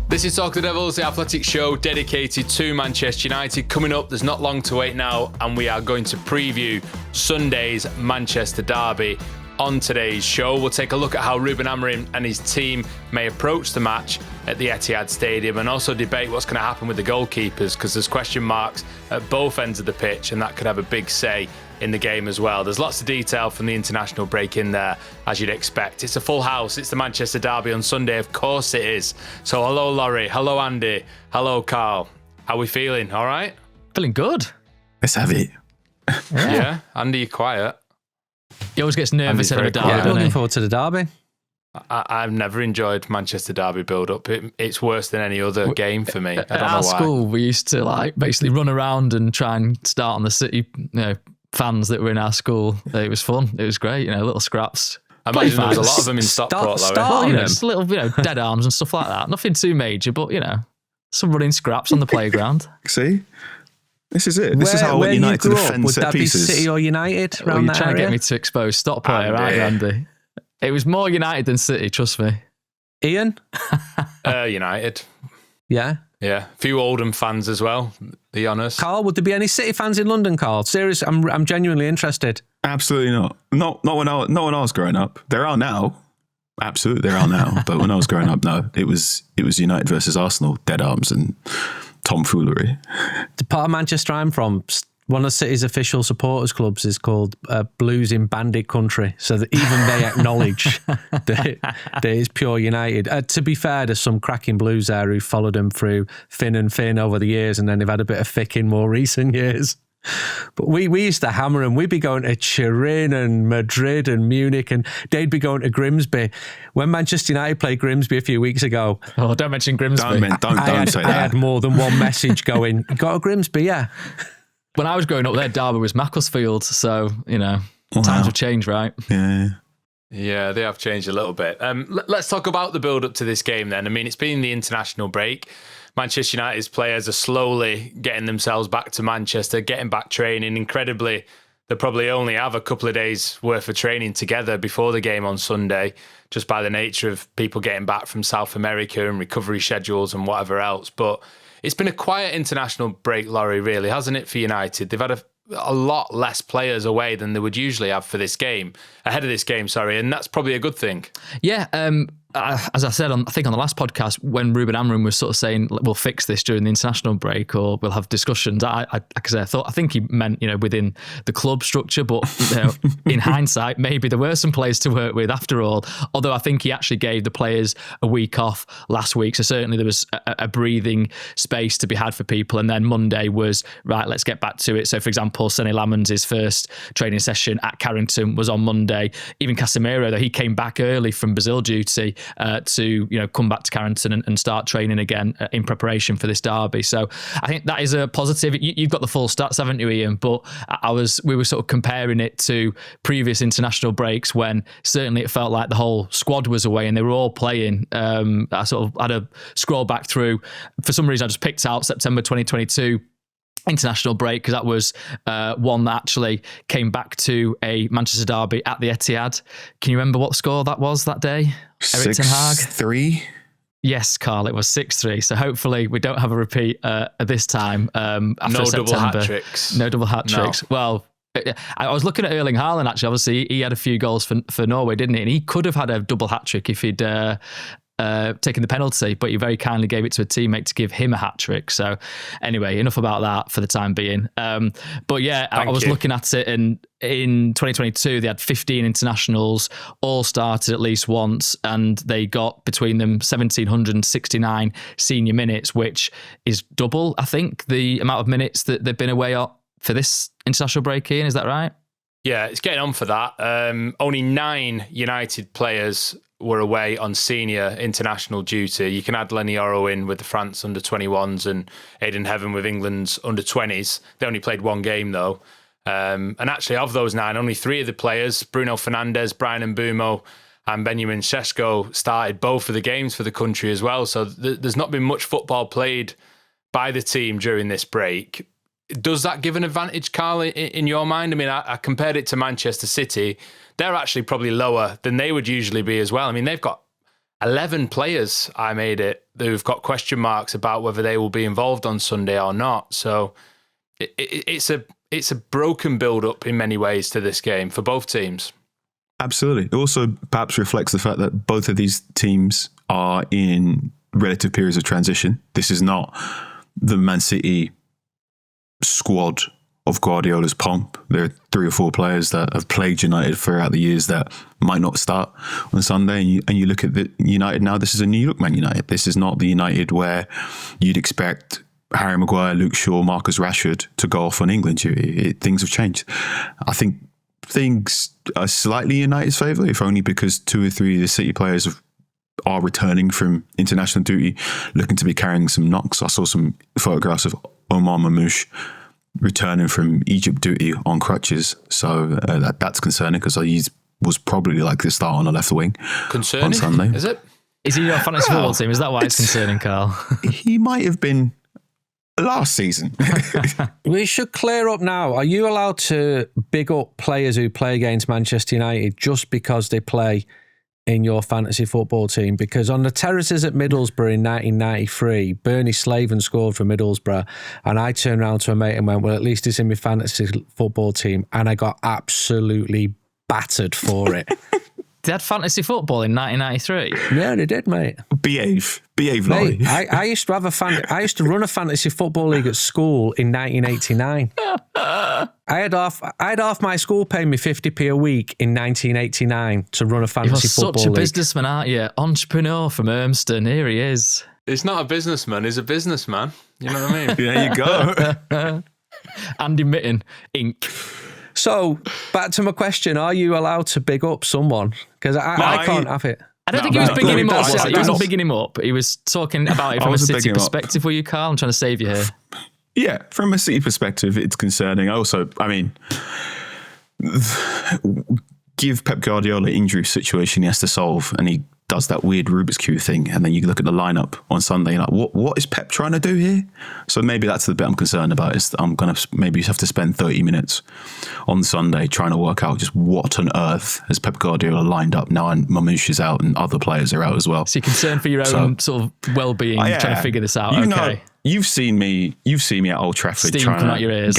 This is Talk the Devils, the athletic show dedicated to Manchester United. Coming up, there's not long to wait now, and we are going to preview Sunday's Manchester derby. On today's show, we'll take a look at how Ruben Amorim and his team may approach the match at the Etihad Stadium, and also debate what's going to happen with the goalkeepers, because there's question marks at both ends of the pitch, and that could have a big say in the game as well. There's lots of detail from the international break in there, as you'd expect. It's a full house. It's the Manchester derby on Sunday. Of course it is. So hello, Laurie. Hello, Andy. Hello, Carl. How are we feeling? All right? Feeling good. Let's have it. Yeah. Andy, you're quiet. He always gets nervous at a derby. Yeah, looking forward to the derby. I've never enjoyed Manchester derby build-up. It's worse than any other game for me. I don't know why. At our school, we used to basically run around and try and start on the City fans that were in our school. It was fun. It was great. Little scraps. I imagine there was a lot of them in Stockport, though. Just little, dead arms and stuff like that. Nothing too major, but some running scraps on the playground. See, this is it. This is how I want United to defend set pieces. Would that be City or United? You're trying to get me to expose Stockport, aren't you, Andy? It was more United than City, trust me. Ian? United. Yeah. Yeah, a few Oldham fans as well, be honest. Carl, would there be any City fans in London, Carl? Serious, I'm genuinely interested. Absolutely not. Not when I was growing up. There are now. Absolutely, there are now. But when I was growing up, no. It was United versus Arsenal, dead arms and tomfoolery. The part of Manchester I'm from, one of the city's official supporters clubs is called Blues in Bandit Country, so that even they acknowledge that it's pure United. To be fair, there's some cracking Blues there who followed them through thin and thin over the years, and then they've had a bit of thick in more recent years. But we used to hammer them. We'd be going to Turin and Madrid and Munich, and they'd be going to Grimsby. When Manchester United played Grimsby a few weeks ago... Oh, don't mention Grimsby. Don't say that. I had more than one message going, you got to Grimsby, yeah. When I was growing up, their derby was Macclesfield, so, times have changed, right? Yeah. Yeah, they have changed a little bit. Let's talk about the build-up to this game then. I mean, it's been the international break. Manchester United's players are slowly getting themselves back to Manchester, getting back training. Incredibly, they probably only have a couple of days worth of training together before the game on Sunday, just by the nature of people getting back from South America and recovery schedules and whatever else. But it's been a quiet international break, Laurie, really, hasn't it, for United? They've had a lot less players away than they would usually have for this game, ahead of this game, sorry, and that's probably a good thing. Yeah, as I said, I think on the last podcast, when Ruben Amorim was sort of saying we'll fix this during the international break or we'll have discussions, I think he meant within the club structure, but in hindsight, maybe there were some players to work with after all. Although I think he actually gave the players a week off last week, so certainly there was a breathing space to be had for people. And then Monday was right. Let's get back to it. So, for example, Sonny Lammens' first training session at Carrington was on Monday. Even Casemiro, though, he came back early from Brazil duty to come back to Carrington and start training again in preparation for this derby. So I think that is a positive. You've got the full stats, haven't you, Ian? But we were sort of comparing it to previous international breaks when certainly it felt like the whole squad was away and they were all playing. I sort of had a scroll back through. For some reason, I just picked out September 2022 international break because that was one that actually came back to a Manchester derby at the Etihad. Can you remember what score that was that day? 6-3? Yes, Carl, it was 6-3. So hopefully we don't have a repeat at this time after September. Double hat-tricks. No double hat-tricks. No. Well, I was looking at Erling Haaland, actually. Obviously, he had a few goals for Norway, didn't he? And he could have had a double hat-trick if he'd taken the penalty, but he very kindly gave it to a teammate to give him a hat-trick. So anyway, enough about that for the time being. But yeah, I was looking at it, and in 2022, they had 15 internationals, all started at least once, and they got between them 1,769 senior minutes, which is double, I think, the amount of minutes that they've been away for this international break, Ian. Is that right? Yeah, it's getting on for that. Only 9 United players were away on senior international duty. You can add Lenny Oro in with the France under-21s and Aidan Heaven with England's under-20s. They only played one game, though. And actually, of those 9, only 3 of the players, Bruno Fernandes, Brian Mbeumo and Benjamin Sesko, started both of the games for the country as well. So there's not been much football played by the team during this break. Does that give an advantage, Carl, in your mind? I mean, I compared it to Manchester City. They're actually probably lower than they would usually be as well. I mean, they've got 11 players, I made it, who've got question marks about whether they will be involved on Sunday or not. So it's a broken build-up in many ways to this game for both teams. Absolutely. It also perhaps reflects the fact that both of these teams are in relative periods of transition. This is not the Man City squad of Guardiola's pomp. There are 3 or 4 players that have played United throughout the years that might not start on Sunday. And you look at the United now, this is a new look Man United. This is not the United where you'd expect Harry Maguire, Luke Shaw, Marcus Rashford to go off on England duty. Things have changed. I think things are slightly in United's favour, if only because 2 or 3 of the City players are returning from international duty, looking to be carrying some knocks. I saw some photographs of Omar Mamouche returning from Egypt duty on crutches. So that's concerning because he was probably like the start on the left wing concerning on Sunday. Is it? Is he your fantasy football team? Is that why it's concerning, Carl? He might have been last season. We should clear up now. Are you allowed to big up players who play against Manchester United just because they play in your fantasy football team? Because on the terraces at Middlesbrough in 1993, Bernie Slaven scored for Middlesbrough, and I turned around to a mate and went, well, at least he's in my fantasy football team, and I got absolutely battered for it. They had fantasy football in 1993. Yeah, they did, mate. Behave, Mate, Laurie. I used to have I used to run a fantasy football league at school in 1989. I had half my school paying me 50p a week in 1989 to run a fantasy football league. You're such a businessman, aren't you? Entrepreneur from Urmston. Here he is. He's not a businessman, he's a businessman. You know what I mean? There you go. Andy Mitten, Inc. So, back to my question, are you allowed to big up someone? Because I can't have it. I don't think he was bigging him up. He wasn't bigging him up. He was talking about it from a City perspective. Were you, Carl? I'm trying to save you here. Yeah, from a City perspective, it's concerning. Give Pep Guardiola injury situation he has to solve, and he does that weird Rubik's Cube thing, and then you look at the lineup on Sunday, you're like, what is Pep trying to do here? So maybe that's the bit I'm concerned about, is that I'm going to maybe have to spend 30 minutes on Sunday trying to work out just what on earth has Pep Guardiola lined up now, and Mamouche is out and other players are out as well. So you're concerned for your own sort of well-being, trying to figure this out. You've seen me at Old Trafford Steam trying come out your ears.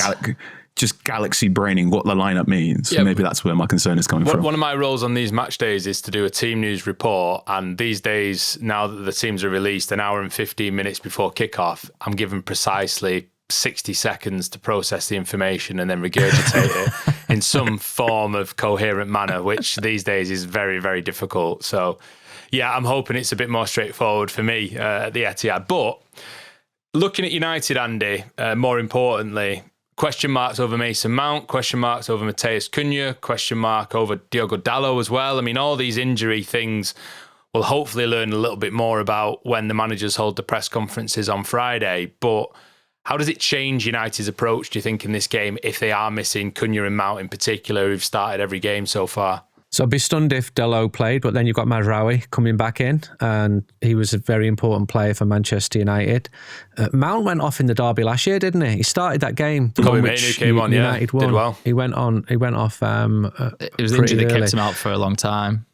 Just galaxy braining what the lineup means. So maybe that's where my concern is coming from. One of my roles on these match days is to do a team news report. And these days, now that the teams are released, an hour and 15 minutes before kickoff, I'm given precisely 60 seconds to process the information and then regurgitate it in some form of coherent manner, which these days is very, very difficult. So, yeah, I'm hoping it's a bit more straightforward for me at the Etihad. But looking at United, Andy, more importantly, question marks over Mason Mount, question marks over Matheus Cunha, question mark over Diogo Dalot as well. I mean, all these injury things we'll hopefully learn a little bit more about when the managers hold the press conferences on Friday. But how does it change United's approach, do you think, in this game if they are missing Cunha and Mount in particular, who've started every game so far? So I'd be stunned if Dalot played, but then you've got Mazraoui coming back in, and he was a very important player for Manchester United. Mount went off in the derby last year, didn't he? He started that game, which came on, United won. Did well. He went off. It was the injury that kept him out for a long time.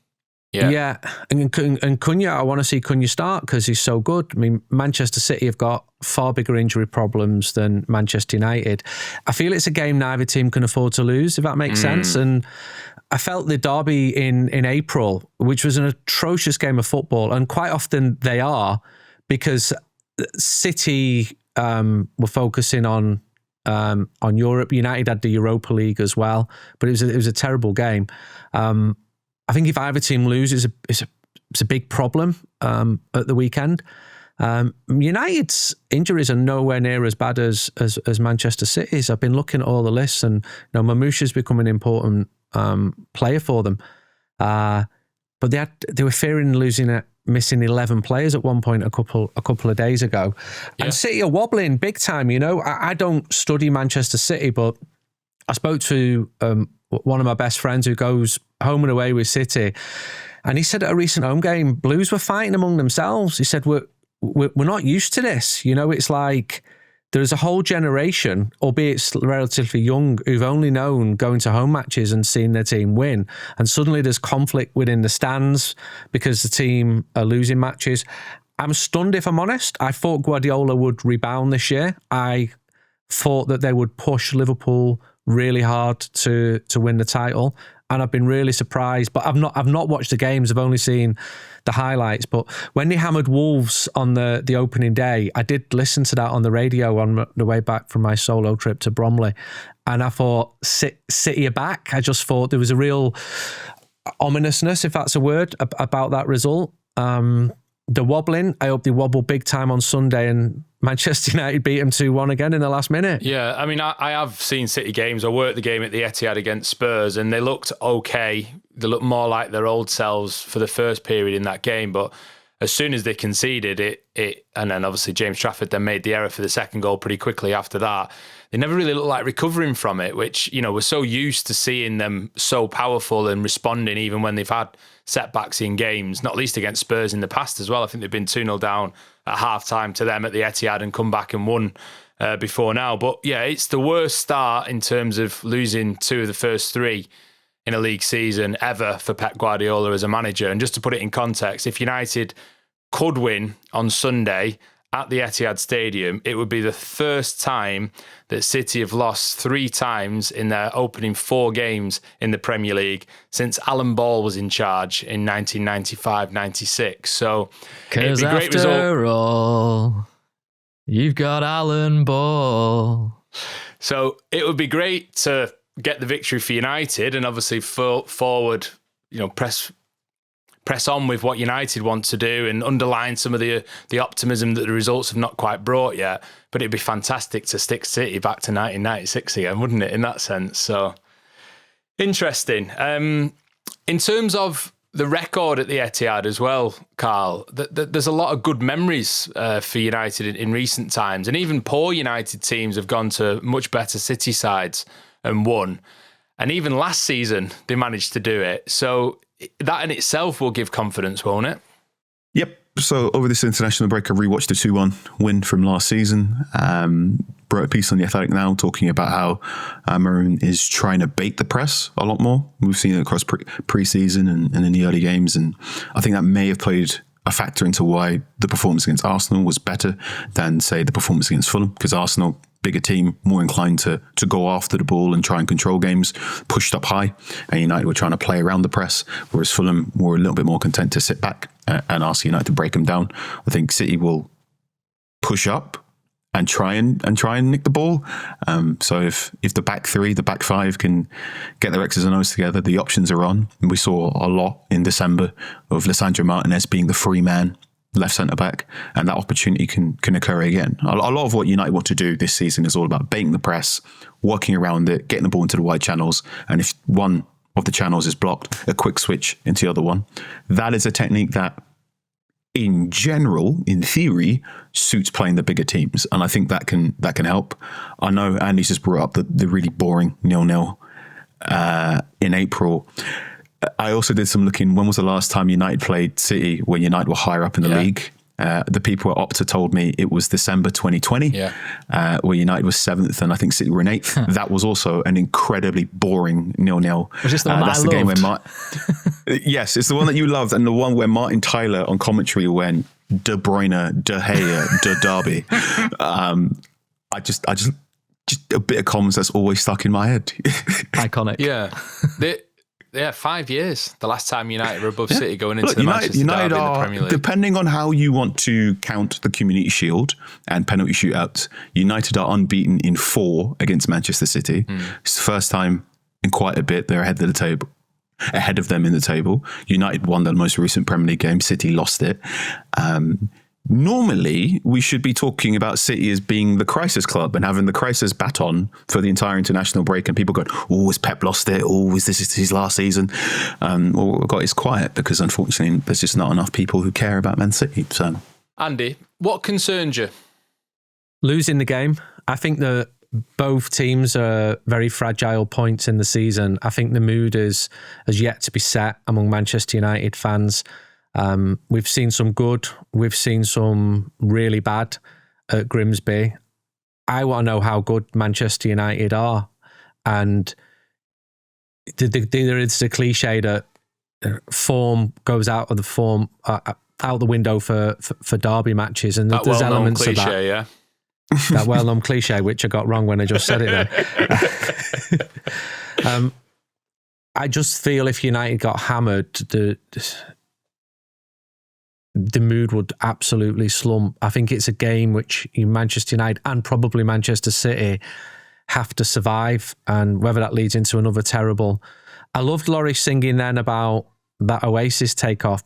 Yeah. And Cunha, I want to see Cunha start because he's so good. I mean, Manchester City have got far bigger injury problems than Manchester United. I feel it's a game neither team can afford to lose, if that makes sense. And I felt the derby in April, which was an atrocious game of football, and quite often they are, because City were focusing on Europe. United had the Europa League as well, but it was a terrible game. I think if either team loses, it's a big problem at the weekend. United's injuries are nowhere near as bad as Manchester City's. I've been looking at all the lists, and Mamouche has become an important player for them. But they were fearing missing 11 players at one point a couple of days ago. Yeah. And City are wobbling big time. I don't study Manchester City, but I spoke to one of my best friends who goes home and away with City, and he said at a recent home game, Blues were fighting among themselves. He said, we're not used to this. It's like there's a whole generation, albeit relatively young, who've only known going to home matches and seeing their team win. And suddenly there's conflict within the stands because the team are losing matches. I'm stunned, if I'm honest. I thought Guardiola would rebound this year. I thought that they would push Liverpool really hard to win the title. And I've been really surprised. But I've not watched the games. I've only seen the highlights. But when they hammered Wolves on the opening day, I did listen to that on the radio on the way back from my solo trip to Bromley. And I thought, City are back. I just thought there was a real ominousness, if that's a word, about that result. The wobbling, I hope they wobble big time on Sunday and Manchester United beat them 2-1 again in the last minute. Yeah, I mean, I have seen City games. I worked the game at the Etihad against Spurs and they looked okay. They looked more like their old selves for the first period in that game. But as soon as they conceded it, and then obviously James Trafford then made the error for the second goal pretty quickly after that, they never really looked like recovering from it, which, you know, we're so used to seeing them so powerful and responding even when they've had setbacks in games, not least against Spurs in the past as well. I think they've been 2-0 down at half-time to them at the Etihad and come back and won before now. But yeah, it's the worst start in terms of losing 2 of the first 3 in a league season ever for Pep Guardiola as a manager. And just to put it in context, if United could win on Sunday at the Etihad Stadium, it would be the first time that City have lost 3 times in their opening 4 games in the Premier League since Alan Ball was in charge in 1995-96. So it'd be a great result. After all, you've got Alan Ball. So it would be great to get the victory for United and obviously forward, you know, press on with what United want to do and underline some of the optimism that the results have not quite brought yet. But it'd be fantastic to stick City back to 1996 again, wouldn't it, in that sense? So, interesting. In terms of the record at the Etihad as well, Carl, there's a lot of good memories for United in recent times. And even poor United teams have gone to much better City sides and won. And even last season, they managed to do it. So that in itself will give confidence, won't it? Yep. So over this international break, I rewatched the 2-1 win from last season. Wrote a piece on The Athletic now talking about how Amorim is trying to bait the press a lot more. We've seen it across pre-season and in the early games. And I think that may have played a factor into why the performance against Arsenal was better than, say, the performance against Fulham, because Arsenal, bigger team, more inclined to go after the ball and try and control games, pushed up high, and United were trying to play around the press, whereas Fulham were a little bit more content to sit back and ask United to break them down. I think City will push up and try and nick the ball. So if the back 3, the back 5 can get their X's and O's together, the options are on. And we saw a lot in December of Lisandro Martinez being the free man, left centre back, and that opportunity can occur again. A lot of what United want to do this season is all about baiting the press, working around it, getting the ball into the wide channels, and if one of the channels is blocked, a quick switch into the other one. That is a technique that, in general, in theory, suits playing the bigger teams, and I think that can help. I know Andy's just brought up the really boring 0-0 in April. I also did some looking. When was the last time United played City when United were higher up in the league? The people at Opta told me it was December 2020, where United was 7th and I think City were in 8th. That was also an incredibly boring 0-0. Was this the one that's that I the loved? Game where yes, it's the one that you loved, and the one where Martin Tyler on commentary went De Bruyne, De Gea, De Derby. I just a bit of comms that's always stuck in my head. Iconic. Yeah. 5 years. The last time United were above City going into the Manchester United Derby in are, the Premier League. depending on how you want to count the Community Shield and penalty shootouts, United are unbeaten in 4 against Manchester City. It's the first time in quite a bit they're ahead of them in the table. United won the most recent Premier League game. City lost it. Normally, we should be talking about City as being the crisis club and having the crisis baton for the entire international break, and people go, "Oh, has Pep lost it? Oh, is this his last season?" It's quiet because unfortunately, there's just not enough people who care about Man City. So, Andy, what concerns you? Losing the game. I think that both teams are very fragile points in the season. I think the mood has yet to be set among Manchester United fans. We've seen some good, we've seen some really bad at Grimsby. I want to know how good Manchester United are. And there is a cliche that form goes out of the form, out the window for derby matches. And there's elements cliche, of that. Yeah. That well-known cliche, which I got wrong when I just said it then. I just feel if United got hammered, the mood would absolutely slump. I think it's a game which Manchester United and probably Manchester City have to survive, and whether that leads into another terrible... I loved Laurie singing then about that Oasis takeoff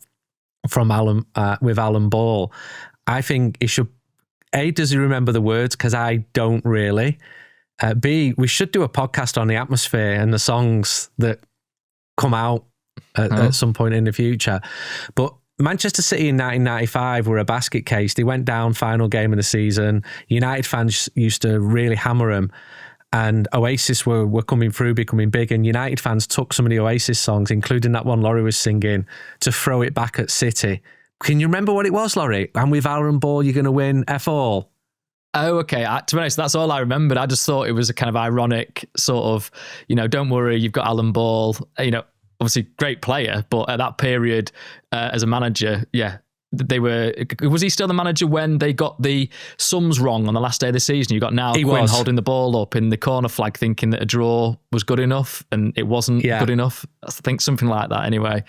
from Alan with Alan Ball. I think he should... A, does he remember the words? Because I don't really. B, we should do a podcast on the atmosphere and the songs that come out at some point in the future. But Manchester City in 1995 were a basket case. They went down final game of the season. United fans used to really hammer them. And Oasis were coming through, becoming big. And United fans took some of the Oasis songs, including that one Laurie was singing, to throw it back at City. Can you remember what it was, Laurie? And with Aaron Ball, you're going to win F all. Oh, okay. To be honest, that's all I remembered. I just thought it was a kind of ironic sort of, don't worry, you've got Alan Ball, obviously great player, but at that period as a manager, was he still the manager when they got the sums wrong on the last day of the season? You got Niall Quinn holding the ball up in the corner flag thinking that a draw was good enough and it wasn't good enough. I think something like that anyway.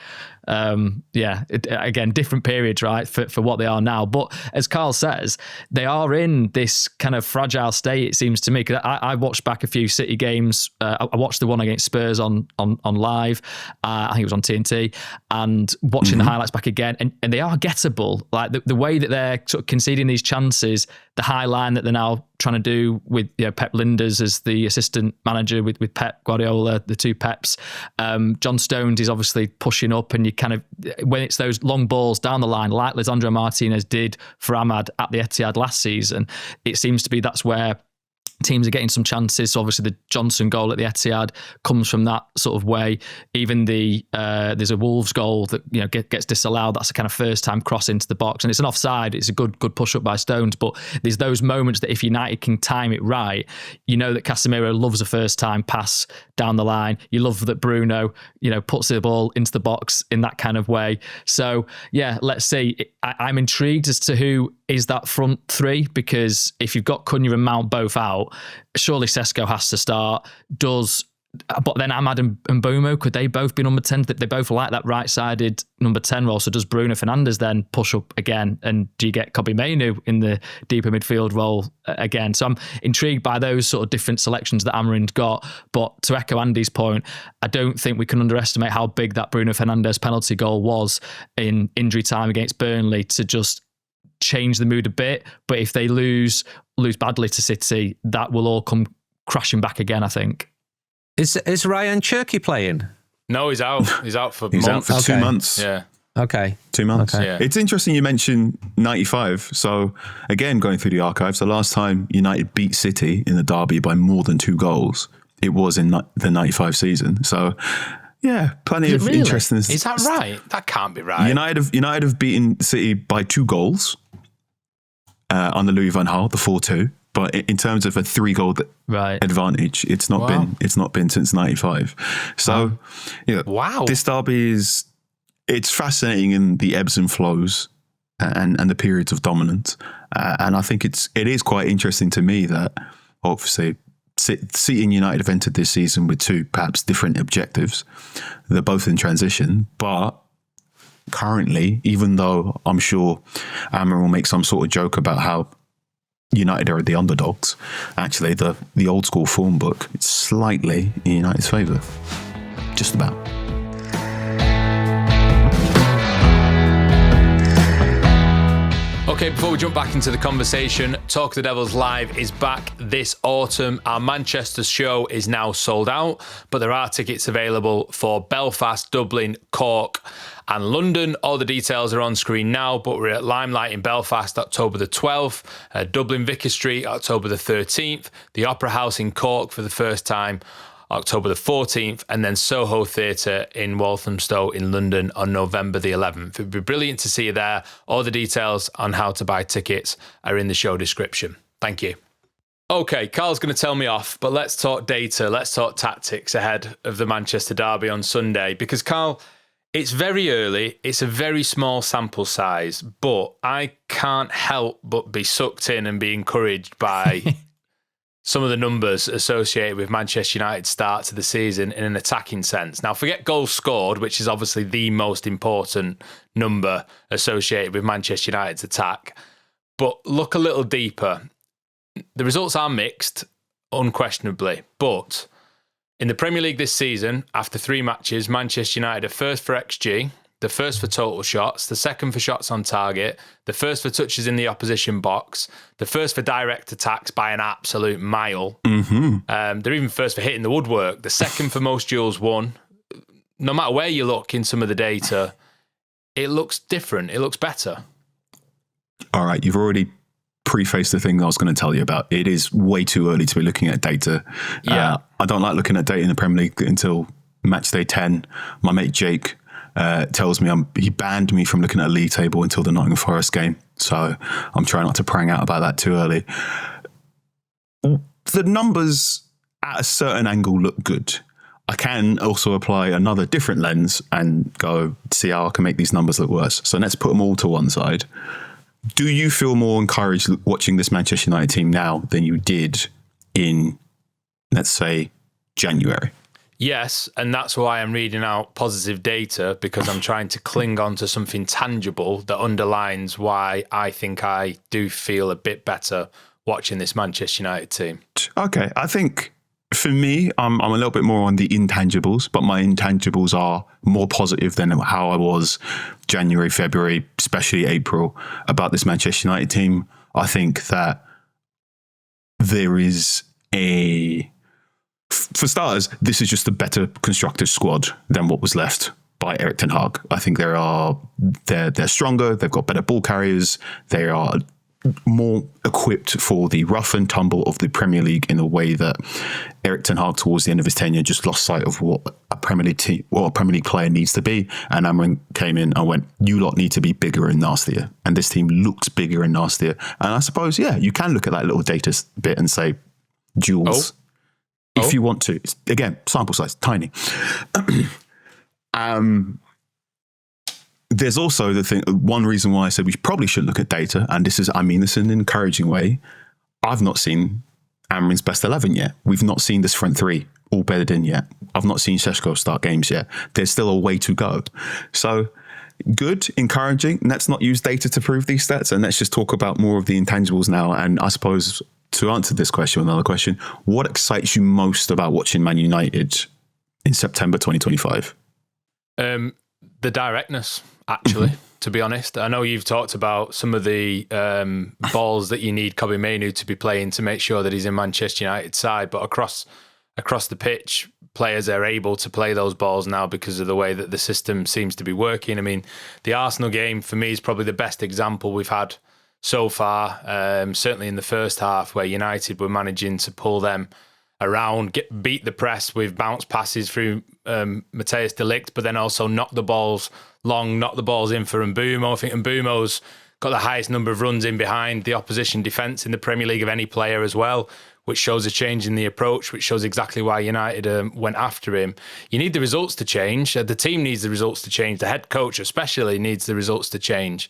Again, different periods, right, for what they are now. But as Carl says, they are in this kind of fragile state, it seems to me. Because I watched back a few City games. I watched the one against Spurs on live. I think it was on TNT. And watching the highlights back again. And they are gettable. Like the way that they're sort of conceding these chances, the high line that they're now trying to do with Pep Linders as the assistant manager with Pep Guardiola, the two Peps. John Stones is obviously pushing up, and you kind of, when it's those long balls down the line, like Lisandro Martinez did for Ahmad at the Etihad last season, it seems to be that's where teams are getting some chances. So obviously the Johnson goal at the Etihad comes from that sort of way. Even there's a Wolves goal that gets disallowed. That's a kind of first time cross into the box, and it's an offside. It's a good push up by Stones. But there's those moments that if United can time it right, that Casemiro loves a first time pass down the line. You love that Bruno puts the ball into the box in that kind of way. So let's see. I'm intrigued as to who is that front three, because if you've got Cunha and Mount both out, surely Sesko has to start. But then Ahmad and Mbeumo, could they both be number 10? They both like that right-sided number 10 role. So does Bruno Fernandes then push up again? And do you get Kobbie Mainoo in the deeper midfield role again? So I'm intrigued by those sort of different selections that Amorim's got. But to echo Andy's point, I don't think we can underestimate how big that Bruno Fernandes penalty goal was in injury time against Burnley to just change the mood a bit. But if they lose badly to City, that will all come crashing back again, I think. Is Ryan Cherky playing? No, he's out. He's out for He's months. out for 2 months. Yeah. Okay. 2 months. Okay. Yeah. It's interesting you mentioned 95. So again, going through the archives, the last time United beat City in the derby by more than 2 goals, it was in the 95 season. So yeah, plenty of interesting. Is that right? That can't be right. United have beaten City by 2 goals on the Louis van Gaal, the 4-2. But in terms of a 3-goal advantage, it's not been since 95. So this derby it's fascinating in the ebbs and flows and the periods of dominance. And I think it is quite interesting to me that obviously City and United have entered this season with 2 perhaps different objectives. They're both in transition, but currently, even though I'm sure Amorim will make some sort of joke about how United are the underdogs, actually the old school form book, it's slightly in United's favour. Just about. Okay, before we jump back into the conversation, Talk of the Devils Live is back this autumn. Our Manchester show is now sold out, but there are tickets available for Belfast, Dublin, Cork and London. All the details are on screen now, but we're at Limelight in Belfast, October the 12th, Dublin Vicar Street, October the 13th, the Opera House in Cork for the first time, October the 14th, and then Soho Theatre in Walthamstow in London on November the 11th. It would be brilliant to see you there. All the details on how to buy tickets are in the show description. Thank you. Okay, Carl's going to tell me off, but let's talk data. Let's talk tactics ahead of the Manchester derby on Sunday. Because, Carl, it's very early. It's a very small sample size, but I can't help but be sucked in and be encouraged by some of the numbers associated with Manchester United's start to the season in an attacking sense. Now, forget goals scored, which is obviously the most important number associated with Manchester United's attack. But look a little deeper. The results are mixed, unquestionably, but in the Premier League this season, after 3 matches, Manchester United are first for XG, the first for total shots, the second for shots on target, the first for touches in the opposition box, the first for direct attacks by an absolute mile. They're even first for hitting the woodwork, the second for most duels won. No matter where you look in some of the data, it looks different. It looks better. All right, you've already prefaced the thing I was going to tell you about. It is way too early to be looking at data. Yeah. I don't like looking at data in the Premier League until match day 10. My mate Jake tells me he banned me from looking at a league table until the Nottingham Forest game. So I'm trying not to prang out about that too early. The numbers at a certain angle look good. I can also apply another different lens and go see how I can make these numbers look worse. So let's put them all to one side. Do you feel more encouraged watching this Manchester United team now than you did in, let's say, January? Yes, and that's why I'm reading out positive data, because I'm trying to cling on to something tangible that underlines why I think I do feel a bit better watching this Manchester United team. Okay, I think for me, I'm a little bit more on the intangibles, but my intangibles are more positive than how I was January, February, especially April, about this Manchester United team. I think that there is for starters, this is just a better constructed squad than what was left by Erik ten Hag. I think they're stronger, they've got better ball carriers, they are more equipped for the rough and tumble of the Premier League in a way that Erik ten Hag towards the end of his tenure just lost sight of what a Premier League player needs to be. And Amorim came in and went, you lot need to be bigger and nastier. And this team looks bigger and nastier. And I suppose, yeah, you can look at that little data bit and say duels if you want to. It's, again, sample size, tiny. There's also the thing, one reason why I said we probably should look at data, and I mean this in an encouraging way. I've not seen Amorim's best 11 yet. We've not seen this front three all bedded in yet. I've not seen Šeško start games yet. There's still a way to go. So good, encouraging. Let's not use data to prove these stats, and let's just talk about more of the intangibles now. And I suppose to answer this question, another question, what excites you most about watching Man United in September 2025? The directness, actually, to be honest. I know you've talked about some of the balls that you need Kobbie Mainoo to be playing to make sure that he's in Manchester United's side, but across the pitch, players are able to play those balls now because of the way that the system seems to be working. I mean, the Arsenal game, for me, is probably the best example we've had so far, certainly in the first half, where United were managing to pull them around, beat the press with bounce passes through Matthijs de Ligt, but then also knock the balls long, knock the balls in for Mbeumo. I think Mbeumo's got the highest number of runs in behind the opposition defence in the Premier League of any player as well, which shows a change in the approach, which shows exactly why United went after him. You need the results to change. The team needs the results to change. The head coach especially needs the results to change.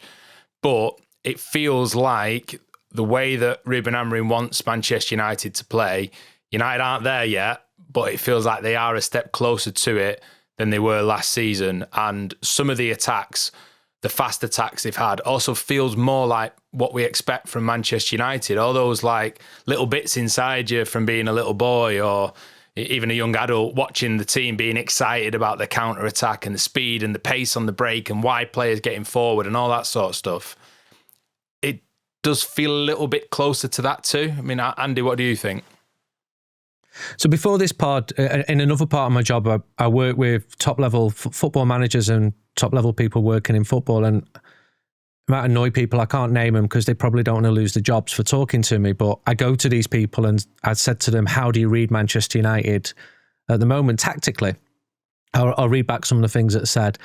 But it feels like the way that Ruben Amorim wants Manchester United to play, United aren't there yet, but it feels like they are a step closer to it than they were last season. And some of the attacks, the fast attacks they've had, also feels more like what we expect from Manchester United. All those like little bits inside you from being a little boy or even a young adult watching the team being excited about the counter-attack and the speed and the pace on the break and wide players getting forward and all that sort of stuff. It does feel a little bit closer to that too. I mean, Andy, what do you think? So before this pod, in another part of my job, I work with top-level football managers and top-level people working in football, and I might annoy people. I can't name them because they probably don't want to lose their jobs for talking to me, but I go to these people and I said to them, how do you read Manchester United at the moment tactically? I'll read back some of the things that said.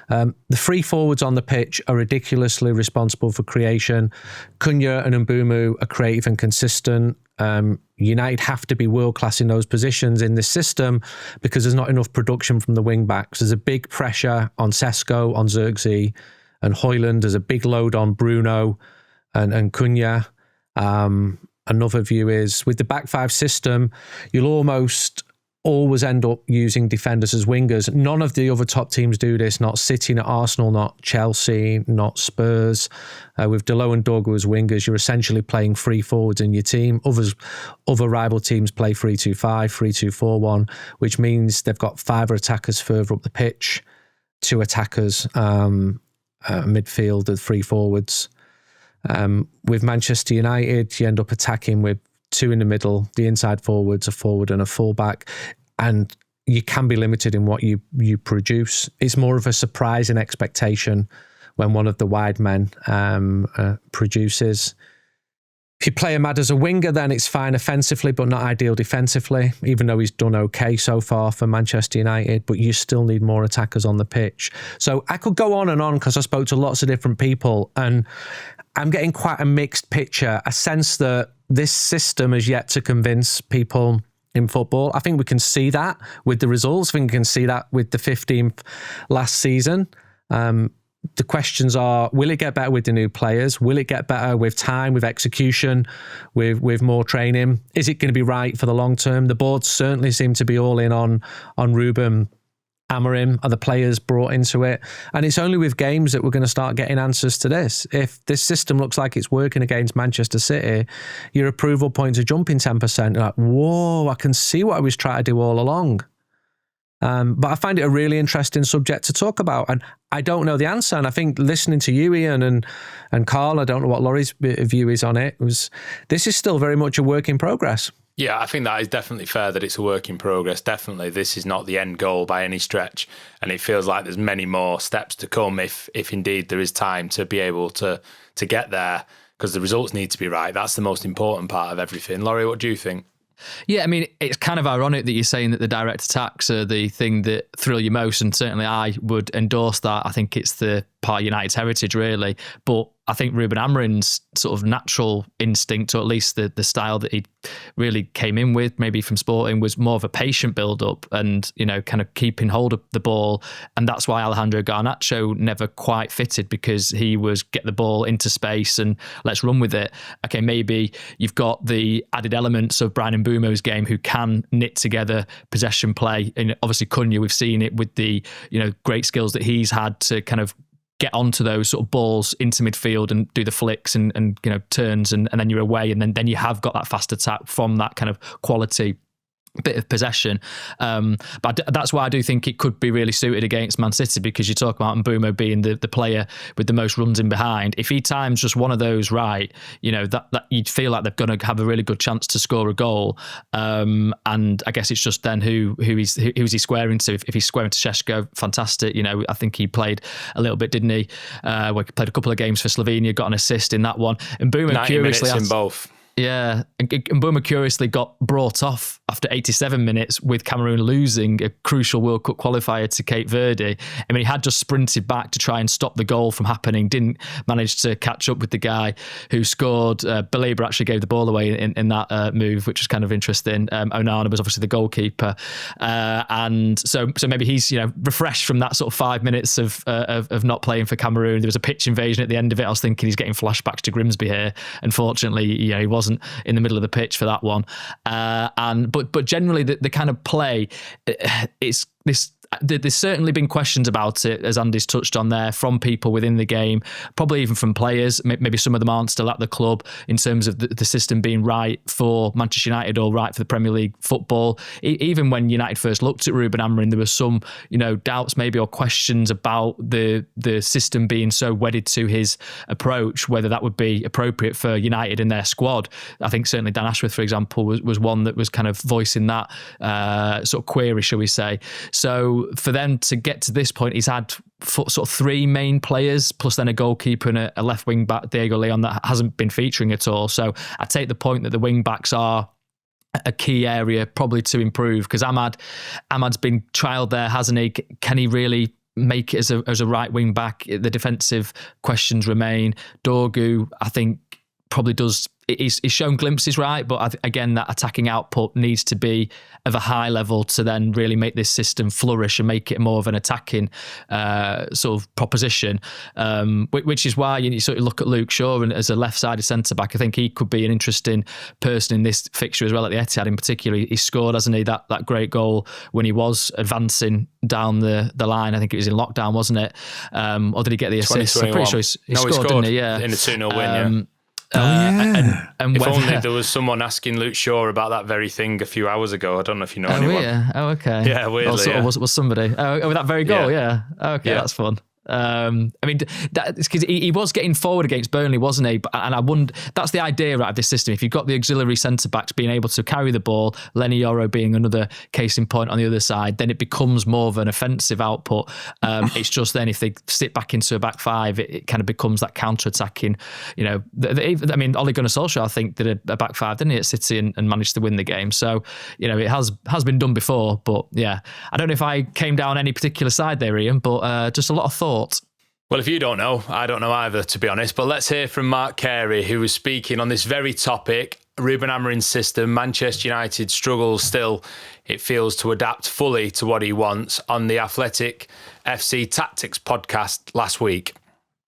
The free forwards on the pitch are ridiculously responsible for creation. Cunha and Mbumu are creative and consistent. United have to be world-class in those positions in this system because there's not enough production from the wing-backs. There's a big pressure on Sesko, on Xerxes and Højlund. There's a big load on Bruno and Cunha. Another view is, with the back five system, you'll almost always end up using defenders as wingers. None of the other top teams do this, not City, not Arsenal, not Chelsea, not Spurs. With Dalot and Dorgu as wingers, you're essentially playing free forwards in your team. Other rival teams play 3-2-5, 3-2-4-1, which means they've got 5 attackers further up the pitch, 2 attackers, midfield, and 3 forwards. With Manchester United, you end up attacking with 2 in the middle, the inside forwards, a forward and a fullback, and you can be limited in what you produce. It's more of a surprising expectation when one of the wide men produces. If you play Ahmad as a winger, then it's fine offensively, but not ideal defensively, even though he's done okay so far for Manchester United, but you still need more attackers on the pitch. So I could go on and on because I spoke to lots of different people, and I'm getting quite a mixed picture, a sense that this system is yet to convince people in football. I think we can see that with the results. I think we can see that with the 15th last season. The questions are, will it get better with the new players? Will it get better with time, with execution, with more training? Is it going to be right for the long term? The board certainly seem to be all in on Ruben Amorim, are the players brought into it? And it's only with games that we're going to start getting answers to this. If this system looks like it's working against Manchester City, your approval points are jumping 10%. You're like, whoa, I can see what I was trying to do all along. But I find it a really interesting subject to talk about, and I don't know the answer. And I think listening to you, Ian, and Carl, I don't know what Laurie's view is on it. This is still very much a work in progress. Yeah, I think that is definitely fair that it's a work in progress. Definitely, this is not the end goal by any stretch, and it feels like there's many more steps to come if indeed there is time to be able to get there, because the results need to be right. That's the most important part of everything. Laurie, what do you think? Yeah, I mean, it's kind of ironic that you're saying that the direct attacks are the thing that thrill you most, and certainly I would endorse that. I think it's the part of United's heritage, really. But I think Ruben Amorim's sort of natural instinct, or at least the style that he really came in with, maybe from Sporting, was more of a patient build-up and, kind of keeping hold of the ball. And that's why Alejandro Garnacho never quite fitted, because he was get the ball into space and let's run with it. Okay, maybe you've got the added elements of Bryan Mbeumo's game, who can knit together possession play. And obviously Cunha, we've seen it with the, great skills that he's had to kind of get onto those sort of balls into midfield and do the flicks and turns and then you're away, and then you have got that fast attack from that kind of quality bit of possession. But that's why I do think it could be really suited against Man City, because you talk about Mbeumo being the player with the most runs in behind. If he times just one of those right, that you'd feel like they're going to have a really good chance to score a goal. And I guess it's just then who's he squaring to? If he's squaring to Šeško, fantastic. I think he played a little bit, didn't he? He played a couple of games for Slovenia, got an assist in that one. And Mbeumo 90 minutes in both. Yeah, and Mbeumo curiously got brought off after 87 minutes with Cameroon losing a crucial World Cup qualifier to Cape Verde. I mean, he had just sprinted back to try and stop the goal from happening, didn't manage to catch up with the guy who scored. Belabor actually gave the ball away in that move, which was kind of interesting. Onana was obviously the goalkeeper. And so maybe he's, refreshed from that sort of 5 minutes of not playing for Cameroon. There was a pitch invasion at the end of it. I was thinking he's getting flashbacks to Grimsby here. Unfortunately, he wasn't in the middle of the pitch for that one. But generally the kind of play, it's this. There's certainly been questions about it, as Andy's touched on there, from people within the game, probably even from players. Maybe some of them aren't still at the club, in terms of the system being right for Manchester United or right for the Premier League football. Even when United first looked at Ruben Amorim, there was some, doubts maybe or questions about the system being so wedded to his approach, whether that would be appropriate for United and their squad. I think certainly Dan Ashworth, for example, was one that was kind of voicing that sort of query, shall we say. So for them to get to this point, he's had sort of 3 main players, plus then a goalkeeper and a left wing back, Diego Leon, that hasn't been featuring at all. So I take the point that the wing backs are a key area probably to improve, because Ahmad's been trialled there, hasn't he? Can he really make it as a right wing back? The defensive questions remain. Dorgu, I think, probably does. He's shown glimpses, right? But again, that attacking output needs to be of a high level to then really make this system flourish and make it more of an attacking sort of proposition. Which is why you sort of look at Luke Shaw, and as a left-sided centre-back, I think he could be an interesting person in this fixture as well, at the Etihad in particular. He scored, hasn't he, that great goal when he was advancing down the line. I think it was in lockdown, wasn't it? Or did he get the assist? I'm pretty sure he scored, didn't he? Yeah. In a 2-0 win, yeah. And if whether, only there was someone asking Luke Shaw about that very thing a few hours ago. I don't know if you know anyone. Yeah. Oh, okay. Yeah, weirdly. Was somebody? Oh, that very goal. Yeah. Okay, Yeah. that's fun. I mean, that's because he was getting forward against Burnley, wasn't he? And I wonder, that's the idea, right, of this system. If you've got the auxiliary centre backs being able to carry the ball, Lenny Yoro being another case in point on the other side, then it becomes more of an offensive output. It's just then if they sit back into a back five, it kind of becomes that counter-attacking. You know, I mean, Ole Gunnar Solskjaer, I think, did a back five, didn't he, at City, and managed to win the game. So, you know, it has been done before. But yeah, I don't know if I came down any particular side there, Ian, but just a lot of thought. Well, if you don't know, I don't know either, to be honest. But let's hear from Mark Carey, who was speaking on this very topic. Ruben Amorim's system, Manchester United struggles still, it feels, to adapt fully to what he wants, on the Athletic FC Tactics podcast last week.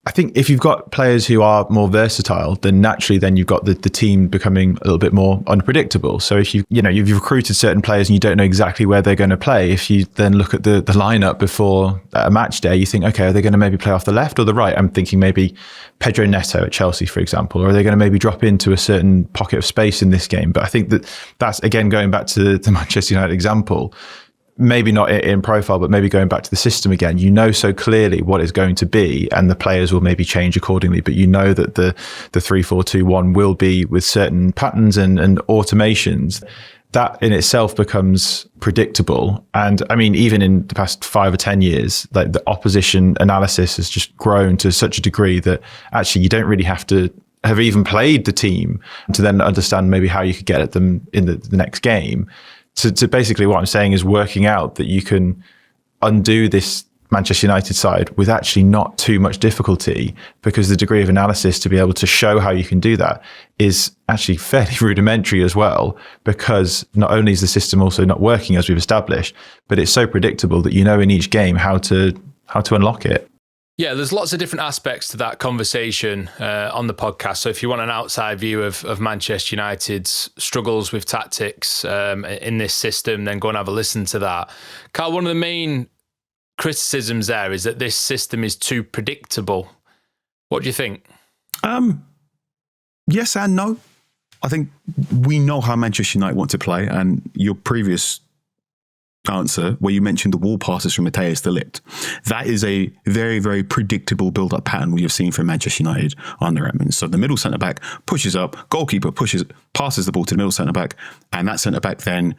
I think if you've got players who are more versatile, then naturally then you've got the team becoming a little bit more unpredictable. So if you've recruited certain players and you don't know exactly where they're going to play, if you then look at the lineup before a match day, you think, okay, are they going to maybe play off the left or the right? I'm thinking maybe Pedro Neto at Chelsea, for example, or are they going to maybe drop into a certain pocket of space in this game? But I think that's again, going back to the Manchester United example, maybe not in profile, but maybe going back to the system again, you know so clearly what it's going to be, and the players will maybe change accordingly, but you know that the 3-4-2-1 will be with certain patterns and automations. That in itself becomes predictable. And I mean, even in the past 5 or 10 years, like, the opposition analysis has just grown to such a degree that actually you don't really have to have even played the team to then understand maybe how you could get at them in the next game. So basically what I'm saying is working out that you can undo this Manchester United side with actually not too much difficulty, because the degree of analysis to be able to show how you can do that is actually fairly rudimentary as well, because not only is the system also not working as we've established, but it's so predictable that you know in each game how to unlock it. Yeah, there's lots of different aspects to that conversation on the podcast. So if you want an outside view of Manchester United's struggles with tactics in this system, then go and have a listen to that. Carl, one of the main criticisms there is that this system is too predictable. What do you think? Yes and no. I think we know how Manchester United want to play, and your previous answer where you mentioned the wall passes from Matthijs de Ligt, that is a very, very predictable build-up pattern we have seen from Manchester United under Edmonds. So the middle centre-back pushes up, goalkeeper passes the ball to the middle centre-back, and that centre-back then,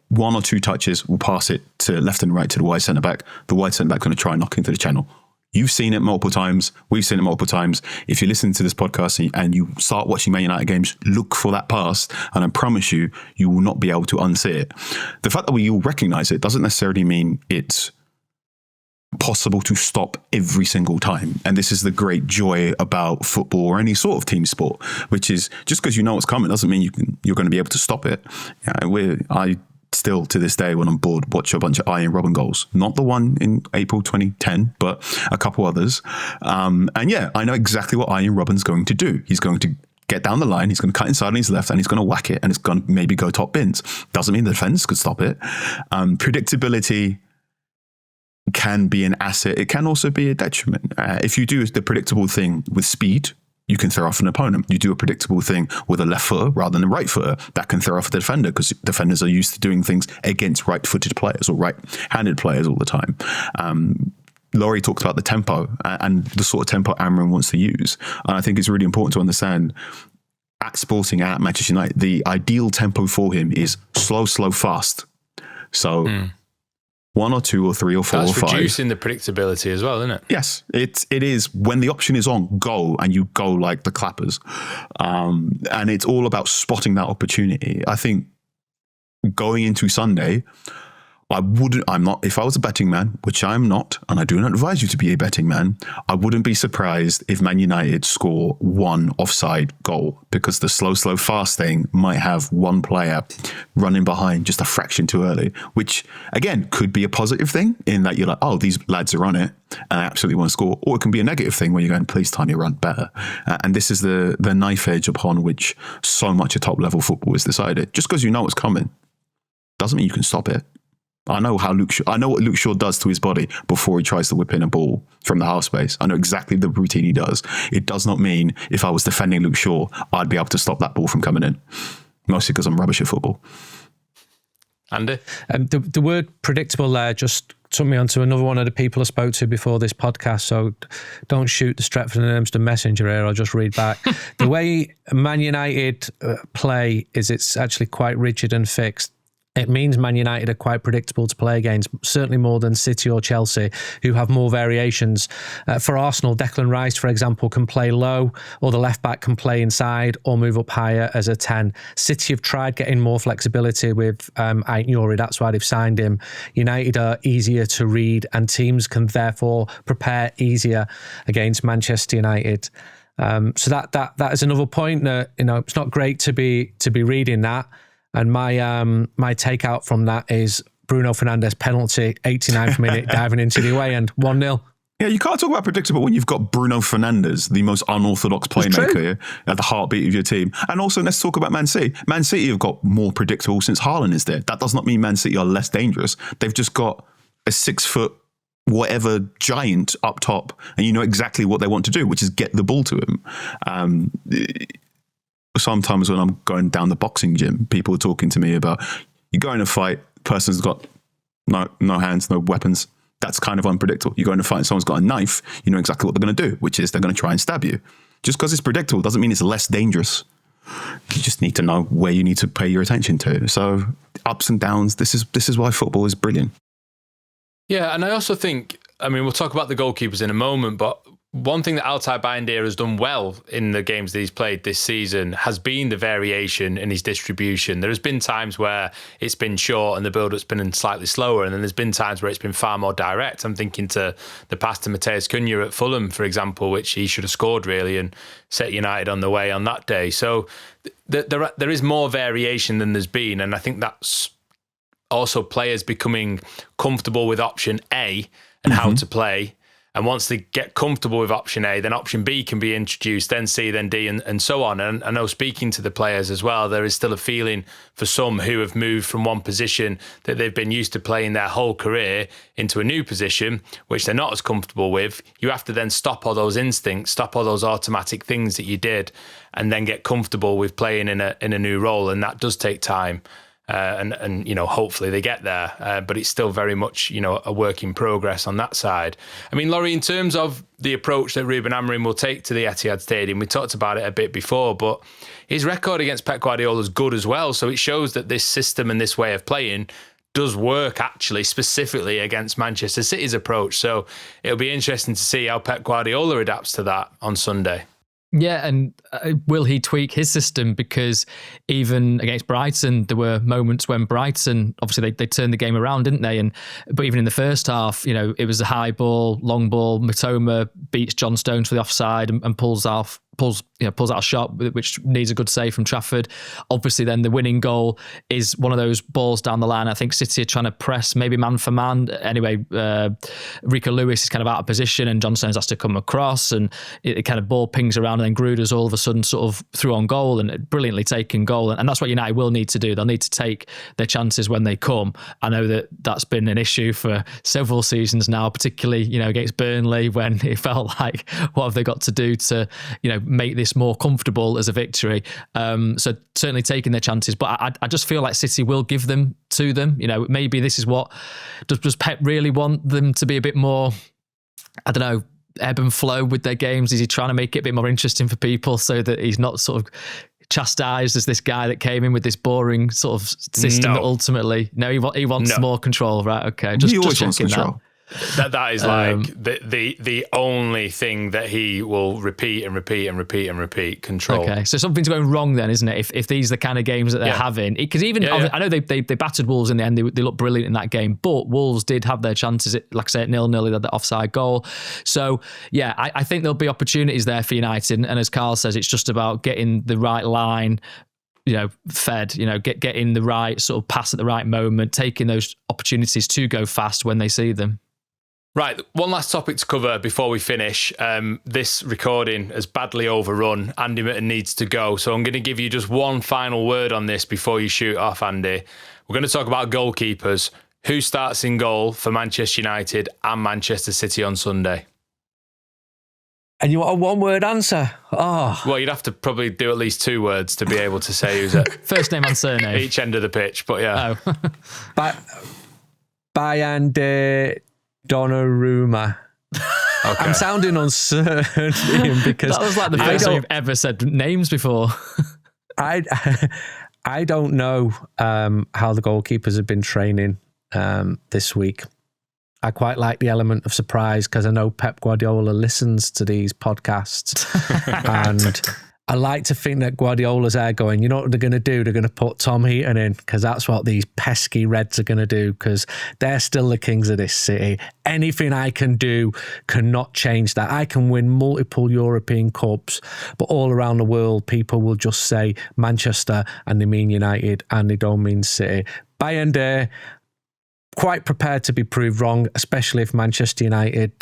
one or two touches, will pass it to left and right to the wide centre-back. The wide centre-back going to try and knock into the channel. You've seen it multiple times. We've seen it multiple times. If you listen to this podcast and you start watching Man United games, look for that pass, and I promise you, you will not be able to unsee it. The fact that we all recognise it doesn't necessarily mean it's possible to stop every single time. And this is the great joy about football or any sort of team sport, which is just because you know what's coming doesn't mean you're going to be able to stop it. I still, to this day, when I'm bored, watch a bunch of Arjen Robben goals. Not the one in April 2010, but a couple others. And yeah, I know exactly what Arjen Robben's going to do. He's going to get down the line, he's going to cut inside on his left, and he's going to whack it, and it's going to maybe go top bins. Doesn't mean the defence could stop it. Predictability can be an asset. It can also be a detriment. If you do the predictable thing with speed, you can throw off an opponent. You do a predictable thing with a left footer rather than a right footer, that can throw off the defender, because defenders are used to doing things against right-footed players or right-handed players all the time. Laurie talked about the tempo and the sort of tempo Amorim wants to use. And I think it's really important to understand at Sporting, at Manchester United, the ideal tempo for him is slow, fast. So 1 or 2 or 3 or 4 or 5. That's reducing the predictability as well, isn't it? Yes, it is. When the option is on, go, and you go like the clappers. And it's all about spotting that opportunity. I think going into Sunday, if I was a betting man, which I'm not, and I do not advise you to be a betting man, I wouldn't be surprised if Man United score one offside goal, because the slow, fast thing might have one player running behind just a fraction too early, which again could be a positive thing in that you're like, oh, these lads are on it and I absolutely want to score. Or it can be a negative thing where you're going, please time your run better. And this is the knife edge upon which so much of top level football is decided. Just because you know it's coming doesn't mean you can stop it. I know what Luke Shaw does to his body before he tries to whip in a ball from the half space. I know exactly the routine he does. It does not mean if I was defending Luke Shaw, I'd be able to stop that ball from coming in. Mostly because I'm rubbish at football. Andy? The word predictable there just took me onto another one of the people I spoke to before this podcast, so don't shoot the Stretford and Urmston messenger here, I'll just read back. The way Man United play is it's actually quite rigid and fixed. It means Man United are quite predictable to play against, certainly more than City or Chelsea, who have more variations. For Arsenal, Declan Rice, for example, can play low, or the left-back can play inside or move up higher as a 10. City have tried getting more flexibility with Ait-Nouri, that's why they've signed him. United are easier to read, and teams can therefore prepare easier against Manchester United. So that is another point that, it's not great to be reading that. And my takeout from that is Bruno Fernandes penalty, 89th minute, diving into the away end, 1-0. Yeah, you can't talk about predictable when you've got Bruno Fernandes, the most unorthodox playmaker at the heartbeat of your team. And also, let's talk about Man City. Man City have got more predictable since Haaland is there. That does not mean Man City are less dangerous. They've just got a 6 foot whatever giant up top, and you know exactly what they want to do, which is get the ball to him. Sometimes when I'm going down the boxing gym, people are talking to me about, you go in a fight, person's got no hands, no weapons. That's kind of unpredictable. You go in a fight and someone's got a knife, you know exactly what they're going to do, which is they're going to try and stab you. Just because it's predictable doesn't mean it's less dangerous. You just need to know where you need to pay your attention to. So ups and downs, this is why football is brilliant. Yeah, and I also think, we'll talk about the goalkeepers in a moment, but one thing that Altay Bayindir has done well in the games that he's played this season has been the variation in his distribution. There has been times where it's been short and the build-up's been slightly slower, and then there's been times where it's been far more direct. I'm thinking to the pass to Mateus Cunha at Fulham, for example, which he should have scored really and set United on the way on that day. So there is more variation than there's been, and I think that's also players becoming comfortable with option A and how to play. And once they get comfortable with option A, then option B can be introduced, then C, then D, and so on. And I know speaking to the players as well, there is still a feeling for some who have moved from one position that they've been used to playing their whole career into a new position, which they're not as comfortable with. You have to then stop all those instincts, stop all those automatic things that you did, and then get comfortable with playing in a new role. And that does take time. And hopefully they get there, but it's still very much a work in progress on that side. Laurie, in terms of the approach that Ruben Amorim will take to the Etihad Stadium, we talked about it a bit before, but his record against Pep Guardiola is good as well. So it shows that this system and this way of playing does work actually specifically against Manchester City's approach. So it'll be interesting to see how Pep Guardiola adapts to that on Sunday. Yeah, and will he tweak his system? Because even against Brighton, there were moments when Brighton, obviously they turned the game around, didn't they? But even in the first half, it was a high ball, long ball. Mitoma beats John Stones for the offside and pulls out a shot which needs a good save from Trafford. Obviously, then the winning goal is one of those balls down the line. I think City are trying to press maybe man for man. Anyway, Rico Lewis is kind of out of position and John Stones has to come across and it kind of ball pings around, and then Gruder's all of a sudden sort of through on goal and brilliantly taken goal. And that's what United will need to do. They'll need to take their chances when they come. I know that that's been an issue for several seasons now, particularly against Burnley, when it felt like what have they got to do to make this more comfortable as a victory. So certainly taking their chances, but I just feel like City will give them to them. Maybe this is what does Pep really want them to be a bit more, I don't know, ebb and flow with their games? Is he trying to make it a bit more interesting for people so that he's not sort of chastised as this guy that came in with this boring sort of system that ultimately he wants more control, right? Okay, he always wants control. That is like the only thing that he will repeat and repeat. Control. Okay, so something's going wrong then, isn't it? If these are the kind of games that they're having, because I know they battered Wolves in the end. They looked brilliant in that game, but Wolves did have their chances. Like I say, at 0-0, they had the offside goal. So yeah, I think there'll be opportunities there for United. And as Carl says, it's just about getting the right line, fed, getting the right sort of pass at the right moment, taking those opportunities to go fast when they see them. Right, one last topic to cover before we finish. This recording has badly overrun. Andy Mitten needs to go, so I'm going to give you just one final word on this before you shoot off, Andy. We're going to talk about goalkeepers. Who starts in goal for Manchester United and Manchester City on Sunday? And you want a one-word answer? Oh, well, you'd have to probably do at least 2 words to be able to say who's at first name and surname each end of the pitch. But yeah, Bayindir, Donnarumma. Okay. I'm sounding uncertain because that was like the first time you've ever said names before. I don't know how the goalkeepers have been training this week. I quite like the element of surprise because I know Pep Guardiola listens to these podcasts. And I like to think that Guardiola's there going, you know what they're going to do? They're going to put Tom Heaton in because that's what these pesky Reds are going to do because they're still the kings of this city. Anything I can do cannot change that. I can win multiple European Cups, but all around the world, people will just say Manchester and they mean United and they don't mean City. Bayindir, quite prepared to be proved wrong, especially if Manchester United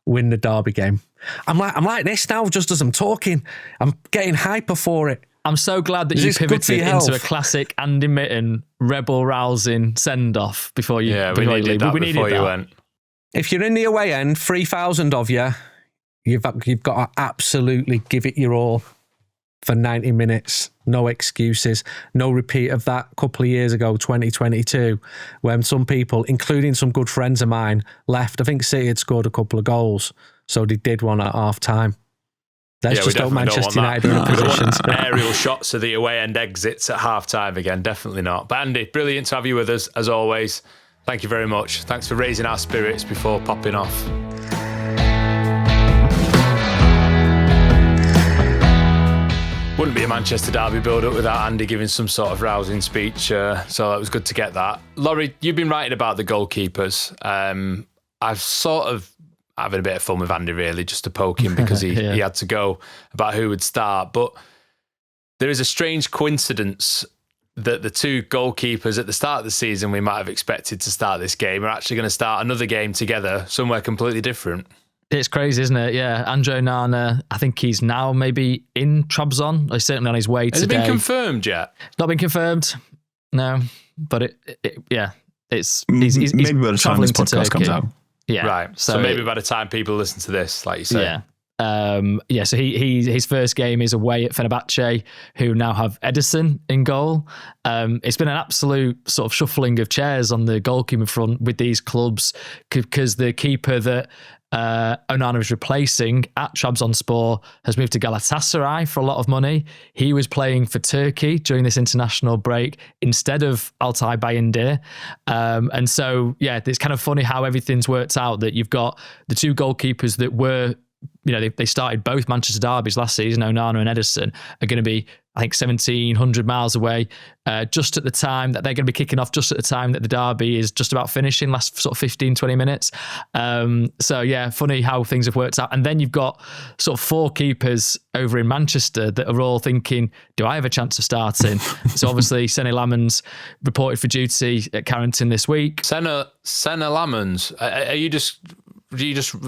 win the derby game. I'm like this now, just as I'm talking. I'm getting hyper for it. I'm so glad that you pivoted into a classic Andy Mitten rebel-rousing send-off before you. Yeah, we needed that before you went. If you're in the away end, 3,000 of you, you've got to absolutely give it your all for 90 minutes. No excuses. No repeat of that couple of years ago, 2022, when some people, including some good friends of mine, left. I think City had scored a couple of goals, so they did one at half-time. Let's just hope Manchester United are in a position to... Aerial shots of the away end exits at half-time again, definitely not. But Andy, brilliant to have you with us, as always. Thank you very much. Thanks for raising our spirits before popping off. Wouldn't be a Manchester derby build-up without Andy giving some sort of rousing speech, so it was good to get that. Laurie, you've been writing about the goalkeepers. I've sort of having a bit of fun with Andy, really, just to poke him because he had to go about who would start. But there is a strange coincidence that the 2 goalkeepers at the start of the season we might have expected to start this game are actually going to start another game together somewhere completely different. It's crazy, isn't it? Yeah, Andre Onana, I think he's now maybe in Trabzon. He's certainly on his way today. Has it been confirmed yet? Not been confirmed, no. But he's maybe by the time this podcast comes out. Yeah, right. So maybe by the time people listen to this, like you say. Yeah. So his first game is away at Fenerbahce, who now have Ederson in goal. It's been an absolute sort of shuffling of chairs on the goalkeeper front with these clubs because the keeper that Onana is replacing at Trabzonspor has moved to Galatasaray for a lot of money. He was playing for Turkey during this international break instead of Altay Bayindir. And so, yeah, it's kind of funny how everything's worked out that you've got the 2 goalkeepers that were, they started both Manchester derbies last season, Onana and Ederson, are going to be, I think, 1,700 miles away just at the time that they're going to be kicking off, just at the time that the derby is just about finishing, last sort of 15, 20 minutes. So, yeah, funny how things have worked out. And then you've got sort of 4 keepers over in Manchester that are all thinking, do I have a chance of starting? So, obviously, Senna Lammens reported for duty at Carrington this week. Senna Lammens, are you just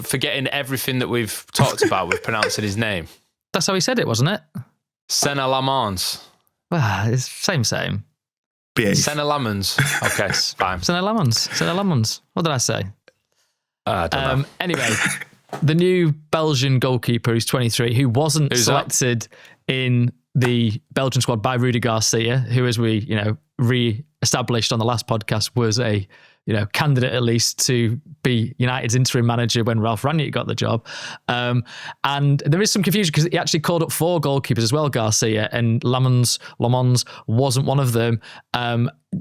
forgetting everything that we've talked about with pronouncing his name? That's how he said it, wasn't it? Senna Lammens. Well, it's same. Senna Lammens. Okay, fine. Senna Lammens. What did I say? I don't know. Anyway, the new Belgian goalkeeper who's 23, who wasn't selected in the Belgian squad by Rudy Garcia, who, as we re-established on the last podcast, was a candidate at least to be United's interim manager when Ralph Rangnick got the job. And there is some confusion because he actually called up 4 goalkeepers as well, Garcia, and Lammens wasn't one of them.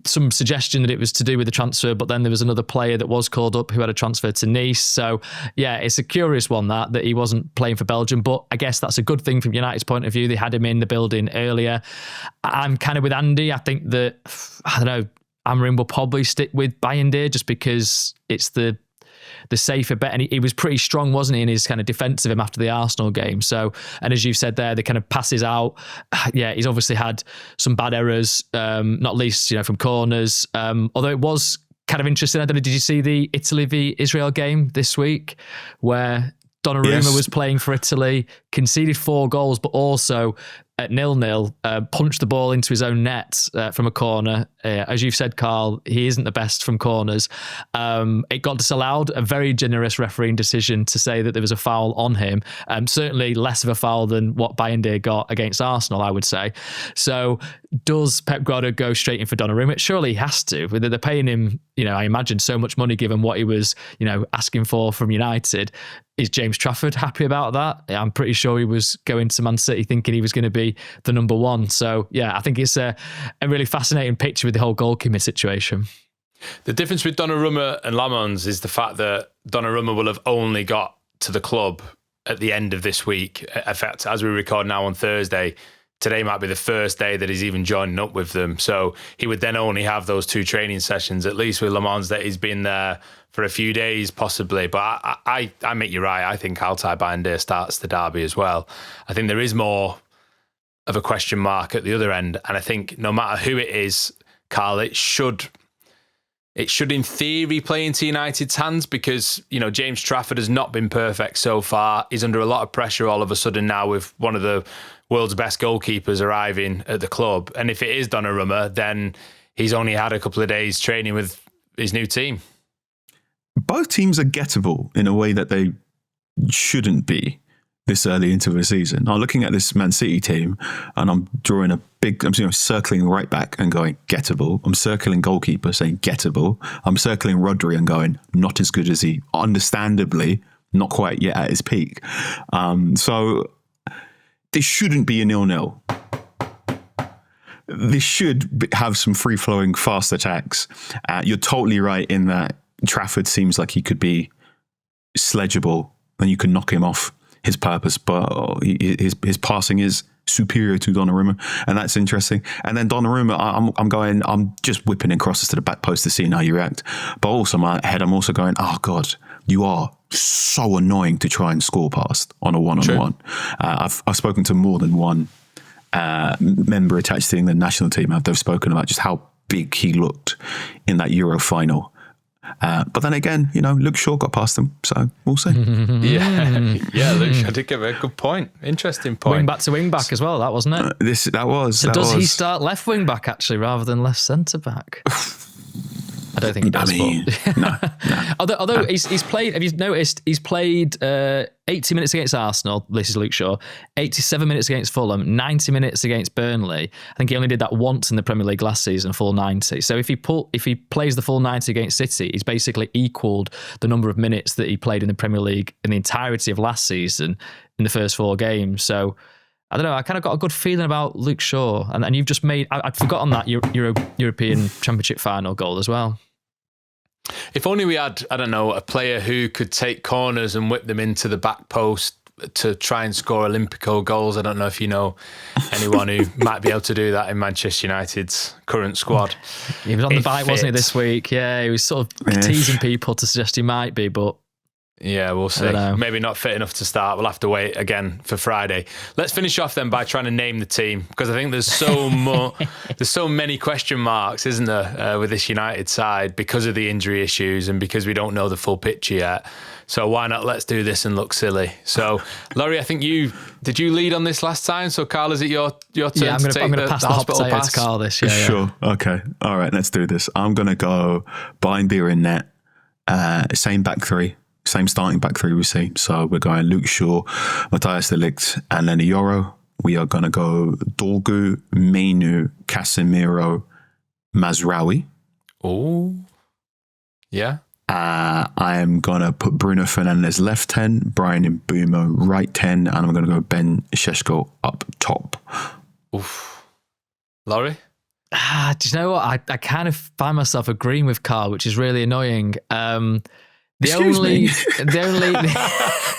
Some suggestion that it was to do with the transfer, but then there was another player that was called up who had a transfer to Nice. So yeah, it's a curious one that he wasn't playing for Belgium, but I guess that's a good thing from United's point of view. They had him in the building earlier. I'm kind of with Andy. I think that, Amorim will probably stick with Bayindir just because it's the safer bet. And he was pretty strong, wasn't he, in his kind of defence of him after the Arsenal game. So, and as you've said there, the kind of passes out. Yeah, he's obviously had some bad errors, not least, from corners. Although it was kind of interesting. I don't know, did you see the Italy v Israel game this week where Donnarumma was playing for Italy, conceded 4 goals, but also at 0-0, punched the ball into his own net from a corner. As you've said, Carl, he isn't the best from corners. It got disallowed, a very generous refereeing decision to say that there was a foul on him. Certainly less of a foul than what Bayindir got against Arsenal, I would say. So does Pep Guardiola go straight in for Donnarumma? Surely he has to. They're paying him, I imagine, so much money given what he was, asking for from United. Is James Trafford happy about that? I'm pretty sure he was going to Man City thinking he was going to be the number 1. So yeah, I think it's a really fascinating picture with the whole goalkeeper situation. The difference with Donnarumma and Lammens is the fact that Donnarumma will have only got to the club at the end of this week. In fact, as we record now on Thursday, today might be the first day that he's even joining up with them. So he would then only have those 2 training sessions, at least with Lammens, that he's been there for a few days possibly. But I make you right. I think Altay Bayindir starts the derby as well. I think there is more of a question mark at the other end. And I think no matter who it is, Carl, it should in theory play into United's hands because, James Trafford has not been perfect so far. He's under a lot of pressure all of a sudden now with one of the world's best goalkeepers arriving at the club. And if it is Donnarumma, then he's only had a couple of days training with his new team. Both teams are gettable in a way that they shouldn't be this early into the season. I'm looking at this Man City team and I'm drawing I'm circling right back and going gettable. I'm circling goalkeeper saying gettable. I'm circling Rodri and going not as good as he, understandably, not quite yet at his peak. So this shouldn't be a 0-0. This should have some free-flowing, fast attacks. You're totally right in that Trafford seems like he could be sledgeable and you can knock him off his purpose, but his passing is superior to Donnarumma, and that's interesting. And then Donnarumma, I'm just whipping in crosses to the back post to see how you react. But also in my head, I'm also going, oh God, you are so annoying to try and score past on a one-on-one. I've spoken to more than one member attached to the national team. They've spoken about just how big he looked in that Euro final. But then again, Luke Shaw got past them, so we'll see. Luke Shaw did give a good point. Interesting point. Wing back to wing back as well, that wasn't it? Does he start left wing back actually rather than left centre back? I don't think he does. No. Although he's played, have you noticed, he's played 80 minutes against Arsenal, this is Luke Shaw, 87 minutes against Fulham, 90 minutes against Burnley. I think he only did that once in the Premier League last season, full 90. So if he plays the full 90 against City, he's basically equalled the number of minutes that he played in the Premier League in the entirety of last season in the first 4 games. So I don't know, I kind of got a good feeling about Luke Shaw. And you've just made, I'd forgotten that European Championship final goal as well. If only we had, a player who could take corners and whip them into the back post to try and score Olympico goals. I don't know if you know anyone who might be able to do that in Manchester United's current squad. He was on the bike, wasn't he, this week? Yeah, he was sort of teasing people to suggest he might be, but yeah, we'll see. Maybe not fit enough to start. We'll have to wait again for Friday. Let's finish off then by trying to name the team, because I think there's so many question marks, isn't there, with this United side because of the injury issues and because we don't know the full picture yet. So why not? Let's do this and look silly. So, Laurie, I think did you lead on this last time? So, Carl, is it your turn to take the hospital pass? To Carl this. Yeah. Sure. Okay. All right. Let's do this. I'm going to go Bayindir in net. Same back three. Same starting back three we've seen. So we're going Luke Shaw, Matthias de Ligt, and then Euro. We are going to go Dorgu, Mainu, Casemiro, Mazraoui. Oh. Yeah. I am going to put Bruno Fernandes left 10, Brian Mbeumo right 10, and I'm going to go Ben Šeško up top. Oof. Laurie? Do you know what? I kind of find myself agreeing with Carl, which is really annoying. Excuse me.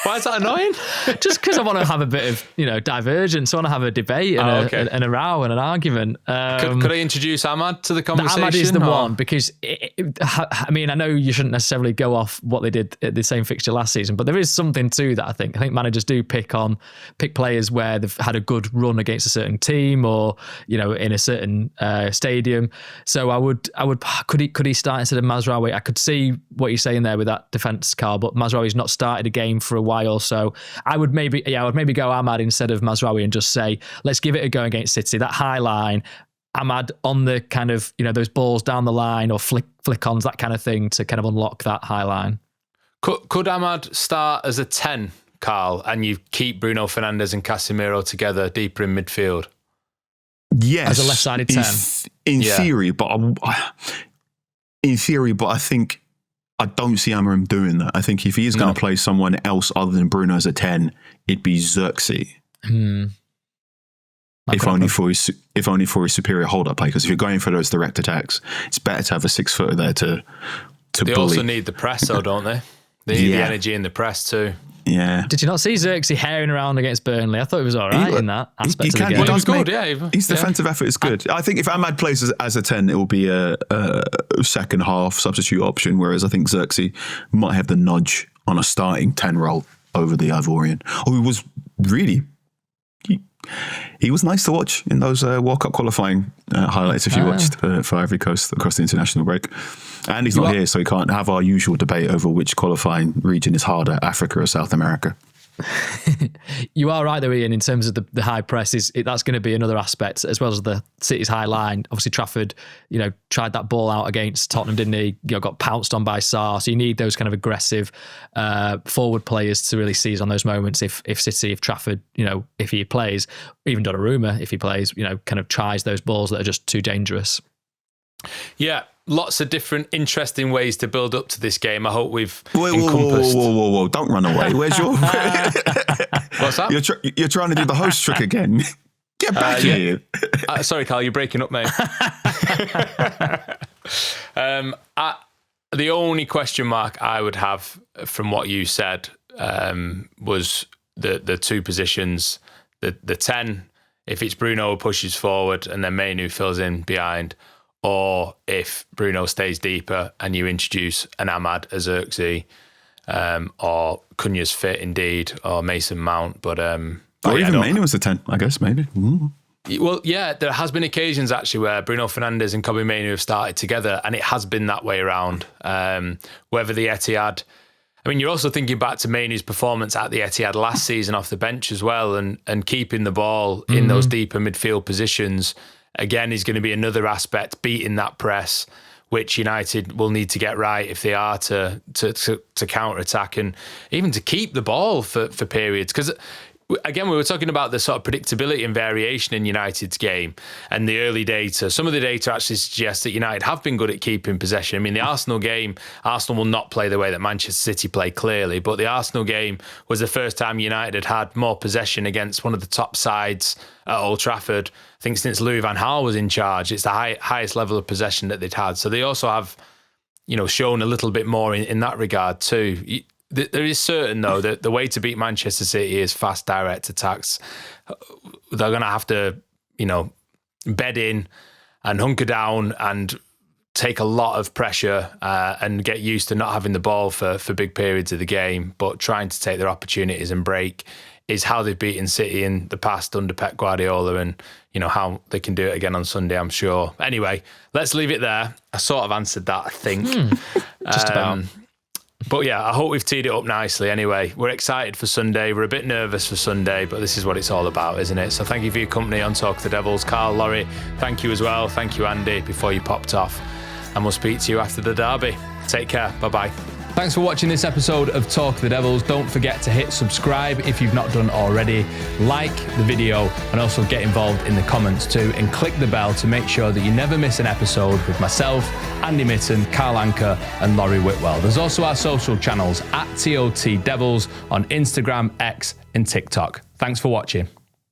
Why is that annoying? Just because I want to have a bit of, divergence. I want to have a debate and a row and an argument. Could I introduce Ahmad to the conversation? Ahmad is the one, because, I know you shouldn't necessarily go off what they did at the same fixture last season, but there is something to that, I think. I think managers do pick players where they've had a good run against a certain team or, in a certain stadium. So could he start instead of Mazraoui? I could see what you're saying there with that defence, Carl, but Mazraoui's not started a game for a while, so I would maybe go Ahmad instead of Mazraoui and just say, let's give it a go against City. That high line, Ahmad on the kind of, those balls down the line or flick-ons, that kind of thing to kind of unlock that high line. Could Ahmad start as a 10, Carl, and you keep Bruno Fernandes and Casemiro together deeper in midfield? Yes. As a left-sided 10? In theory, but I think I don't see Amorim doing that. I think if he is going to play someone else other than Bruno as a 10, it'd be Xerxes. If only for his superior hold-up play. Because if you're going for those direct attacks, it's better to have a 6-footer there to They bully. also need the press, though, don't they? They need the energy in the press too. Yeah. Did you not see Xerxes herring around against Burnley? I thought he was all right in that aspect of the game. He was good, yeah. His defensive effort is good. I think if Ahmad plays as a 10, it will be a second half substitute option, whereas I think Xerxes might have the nudge on a starting 10 role over the Ivorian. Oh, he was really... He was nice to watch in those World Cup qualifying highlights if you watched for Ivory Coast across the international break. And he's not here, so we can't have our usual debate over which qualifying region is harder, Africa or South America. You are right though, Ian, in terms of the high press. That's going to be another aspect, as well as the City's high line. Obviously Trafford, tried that ball out against Tottenham, didn't he? Got pounced on by Sarr. So you need those kind of aggressive forward players to really seize on those moments. If Trafford, if he plays, even Donnarumma, if he plays, kind of tries those balls that are just too dangerous. Yeah, lots of different interesting ways to build up to this game. I hope we've encompassed... Whoa. Don't run away. Where's your... What's that? You're trying to do the host trick again. Get back here. Sorry, Carl, you're breaking up, mate. The only question mark I would have from what you said was the two positions, the 10, if it's Bruno who pushes forward and then Mainu fills in behind, or if Bruno stays deeper and you introduce an Ahmad, a Xerxes, or Cunha's fit indeed, or Mason Mount. Or even Mainu as a 10, I guess, maybe. Well, yeah, there has been occasions actually where Bruno Fernandes and Kobbie Mainu have started together, and it has been that way around. Whether the Etihad... I mean, you're also thinking back to Mainu's performance at the Etihad last season off the bench as well, and keeping the ball in those deeper midfield positions. Again, is going to be another aspect, beating that press, which United will need to get right if they are to counter-attack and even to keep the ball for periods. Because, again, we were talking about the sort of predictability and variation in United's game and the early data. Some of the data actually suggests that United have been good at keeping possession. I mean, the Arsenal game, Arsenal will not play the way that Manchester City play, clearly, but the Arsenal game was the first time United had more possession against one of the top sides at Old Trafford, I think, since Louis van Gaal was in charge. It's the highest level of possession that they'd had. So they also have, shown a little bit more in that regard too. There is certain, though, that the way to beat Manchester City is fast, direct attacks. They're going to have to, bed in and hunker down and take a lot of pressure and get used to not having the ball for big periods of the game, but trying to take their opportunities and break is how they've beaten City in the past under Pep Guardiola, and how they can do it again on Sunday, I'm sure. Anyway, let's leave it there. I sort of answered that, I think. Just about. But yeah, I hope we've teed it up nicely. Anyway, we're excited for Sunday. We're a bit nervous for Sunday, but this is what it's all about, isn't it? So thank you for your company on Talk of the Devils. Carl, Laurie, thank you as well. Thank you, Andy, before you popped off. And we'll speak to you after the derby. Take care. Bye-bye. Thanks for watching this episode of Talk of the Devils. Don't forget to hit subscribe if you've not done already, like the video, and also get involved in the comments too, and click the bell to make sure that you never miss an episode with myself, Andy Mitten, Carl Anker, and Laurie Whitwell. There's also our social channels at TOT Devils on Instagram, X, and TikTok. Thanks for watching.